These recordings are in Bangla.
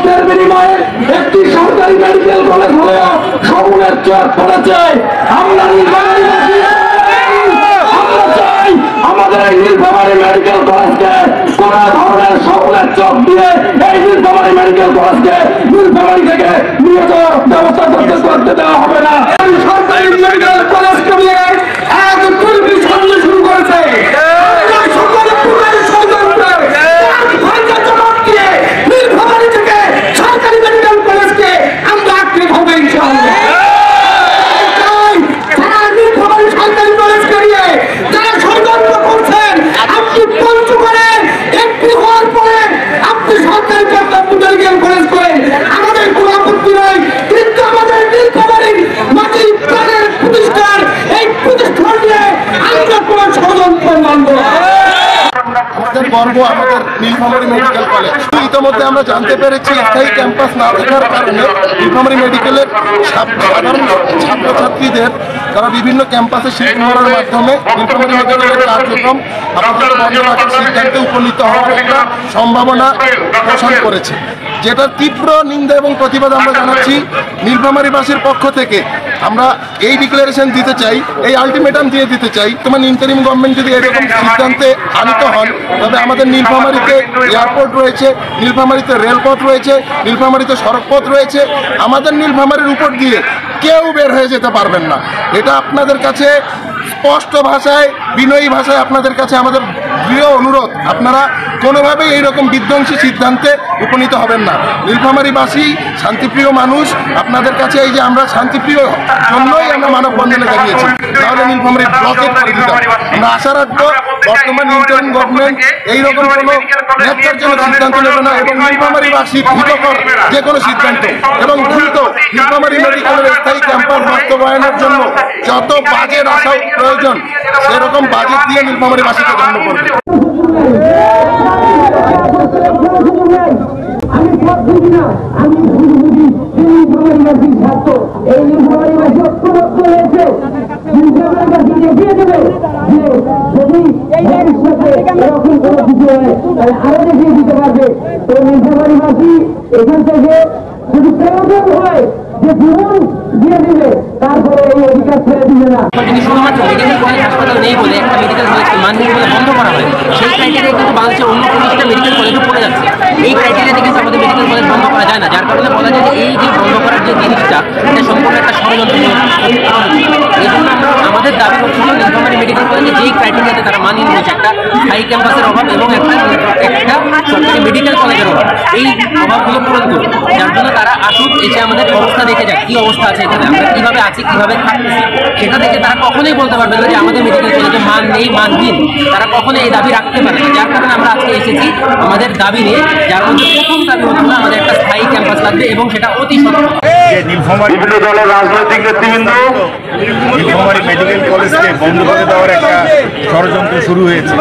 রক্তের বিনিময়ে একটি সরকারি মেডিকেল কলেজ হলেও সমুনের চোখ পড়েছে। আমরা চাই আমাদের এই নীলফামারী মেডিকেল কলেজকে কোন ধরনের সমুনের চোখ দিয়ে এই নীলফামারী মেডিকেল কলেজকে নীলফামারী থেকে নিয়ে যাওয়ার ব্যবস্থা করতে দেওয়া হবে না। সরকারি মেডিকেল কলেজকে নিয়ে এক দুর্বৃত্ত সামনে শুরু করেছে। গর্ব আমাদের নীলফামারী মেডিকেল কলেজ। ইতিমধ্যে আমরা জানতে পেরেছি স্থায়ী ক্যাম্পাস না থাকার কারণে নীলফামারী মেডিকেলের সাধারণ ছাত্রছাত্রীদের তারা বিভিন্ন ক্যাম্পাসে শিফট করার মাধ্যমে নীলফামারী মেডিকেলের কার্যক্রম আপাতত বন্ধ রাখার সিদ্ধান্তে উপনীত হওয়ার একটা সম্ভাবনা পোষণ করেছে, যেটার তীব্র নিন্দা এবং প্রতিবাদ আমরা জানাচ্ছি নীলফামারীবাসীর পক্ষ থেকে। আমরা এই ডিক্লারেশন দিতে চাই, এই আলটিমেটাম দিয়ে দিতে চাই, তোমার ইন্টারিম গভর্নমেন্ট যদি এরকম সিদ্ধান্তে আনিত হন তবে আমাদের নীলফামারীতে এয়ারপোর্ট রয়েছে, নীলফামারীতে রেলপথ রয়েছে, নীলফামারীতে সড়কপথ রয়েছে। আমাদের নীলফামারীর উপর দিয়ে কেউ বের হয়ে যেতে পারবেন না। এটা আপনাদের কাছে স্পষ্ট ভাষায়, বিনয়ী ভাষায় আপনাদের কাছে আমাদের দৃঢ় অনুরোধ, আপনারা কোনোভাবেই এইরকম বিধ্বংসী সিদ্ধান্তে উপনীত হবেন না। নীলফামারীবাসী শান্তিপ্রিয় মানুষ, আপনাদের কাছে এই যে আমরা শান্তিপ্রিয় জন্যই আমরা মানববন্ধনে দাঁড়িয়েছি, তাহলে নীলফামারী ব্লকেট করে দিতাম। আমরা আশা রাখবো বর্তমান ইন্টারিম গভর্নমেন্ট এইরকম কোনো ন্যাক্কারজনক সিদ্ধান্ত নেবে না এবং নীলফামারীবাসী হিতকর যে কোনো সিদ্ধান্ত এবং দ্রুত নীলফামারী মেডিকেলের স্থায়ী ক্যাম্পাস বাস্তবায়নের জন্য যত বাজেট আসা প্রয়োজন সেরকম বাজেট দিয়ে নীলফামারীবাসীকে ধন্য করবে। আরো দেখিয়ে দিতে পারবে। তো নীলফামারীবাসী এখান থেকে যদি প্রয়োজন হয় যে জীবন দিয়ে দিবে, তারপরে এই অধিকার ছেড়ে দিবে না। শুধুমাত্র মেডিকেল কলেজ হাসপাতাল নেই বলে একটা মেডিকেল কলেজকে মাননীয় বলে বন্ধ করা হয়, সেই ক্রাইটেরিয়া কিন্তু বাংলাদেশের অন্য প্রতিটা মেডিকেল কলেজে পড়ে যাচ্ছে। এই ক্রাইটেরিয়াতে কিন্তু আমাদের মেডিকেল কলেজ বন্ধ করা যায় না, যার কারণে বলা যায় যে এই যে বন্ধ করার যে জিনিসটা এটা সম্পূর্ণ একটা ষড়যন্ত্র। এই জন্য আমরা আমাদের দাবি করছি যে নীলফামারী মেডিকেল কলেজে যেই ক্রাইটেরিয়াতে তারা মানিয়ে নিয়েছে, একটা স্থায়ী ক্যাম্পাসের অভাব এবং একটা সরকারি মেডিকেল কলেজের অভাব, এই অভাবগুলো পূরণ করুন। যার জন্য তারা আসুক, এসে আমাদের অবস্থা দেখে যাক কী অবস্থা আছে এখানে, আমরা কীভাবে আছি, কীভাবে থাকতেছি। সেটা থেকে তারা কখনোই বলতে পারবে না যে আমাদের মেডিকেল কলেজে মান নেই, মানহীন। তারা কখনোই এই দাবি রাখতে পারে না। যার কারণে আমরা আজকে এসেছি আমাদের দাবি নিয়ে, যার মধ্যে প্রথম দাবি হচ্ছে আমাদের একটা স্থায়ী ক্যাম্পাস লাগবে এবং সেটা অতি সত্ত্বর। বিভিন্ন দলের রাজনৈতিক নেতৃবৃন্দ নীলফামারী মেডিকেল কলেজকে বন্ধ করে দেওয়ার একটা ষড়যন্ত্র শুরু হয়েছে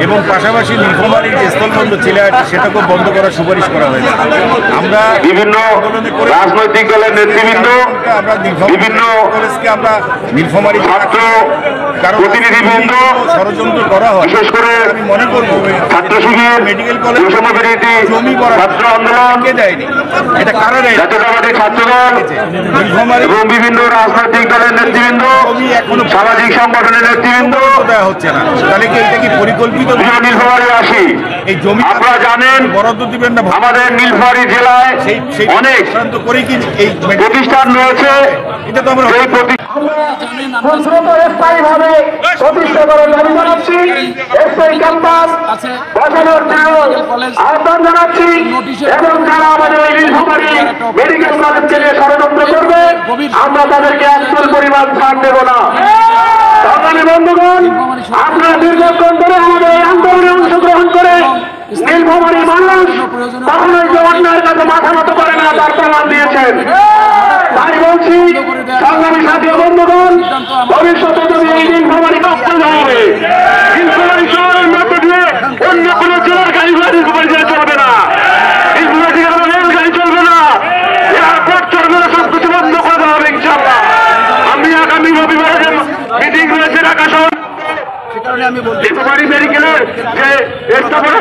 এবং পাশাপাশি নীলফামারীর যে স্থলবন্ধ ছিল সেটাকেও বন্ধ করার সুপারিশ করা হয়েছে। আমরা বিভিন্ন রাজনৈতিক দলের নেতৃবৃন্দ, আমরা বিভিন্ন কলেজকে আমরা নীলফামারী ছাত্র প্রতিনিধিবৃন্দ ষড়যন্ত্র করা হয়। বিশেষ করে আমি মনে করব ছাত্র শিবির মেডিকেল কলেজ জমি করা ছাত্র আন্দোলনকে দেয়নি, এটা কারণে জাতীয়তাবাদী ছাত্রদল নীলফামারী এবং বিভিন্ন রাজনৈতিক দলের নেতৃবৃন্দ, এখনো সামাজিক সংগঠনের নেতৃবৃন্দ দেওয়া হচ্ছে না। তাহলে কি এটা কি পরিকল্পিত? নীলফামারী আসি এই জমি আপনারা জানেন বরাদ্দ দিবেন না। আমাদের নীলফামারী জেলায় অনেক করে কি এই প্রতিষ্ঠান রয়েছে, এটা তো আমরা স্থায়ীভাবে প্রতিষ্ঠা করার দাবি জানাচ্ছি। স্থায়ী ক্যাম্পাস বসানোর জন্য আহ্বান জানাচ্ছি এবং যারা আমাদের এই নীলফামারী মেডিকেল কলেজকে নিয়ে ষড়যন্ত্র করবে আমরা তাদেরকে একদল পরিমাণ ছাড় দেব না। সংগ্রামী বন্ধুগণ, আপনারা দীর্ঘক্ষণ ধরে আমাদের এই আন্দোলনে অংশগ্রহণ করে নীলফামারী মানুষ কখনোই যে অন্যায়ের কাছে মাথা নত করে না তার প্রমাণ দিয়েছেন। তাই বলছি সংগ্রামী সাথী বন্ধুগণ, ভবিষ্যতে যদি এই নীলফামারী কাঁপতে যাবে, নীলফামারী শহরের মধ্যে দিয়ে অন্য কোনো জেলার গাড়ি ঘোড়া নীলফামারী জেলা চলবে না, নীলফামারী থেকে রেল গাড়ি চলবে না, এয়ারপোর্ট চলবে না, সবকিছু বন্ধ করে দেওয়া হবে ইনশাআল্লাহ। আমি আগামী রবিবারে মিটিং রয়েছে ঢাকা শহর নীলফামারী মেডিকেলের যে স্থাপনা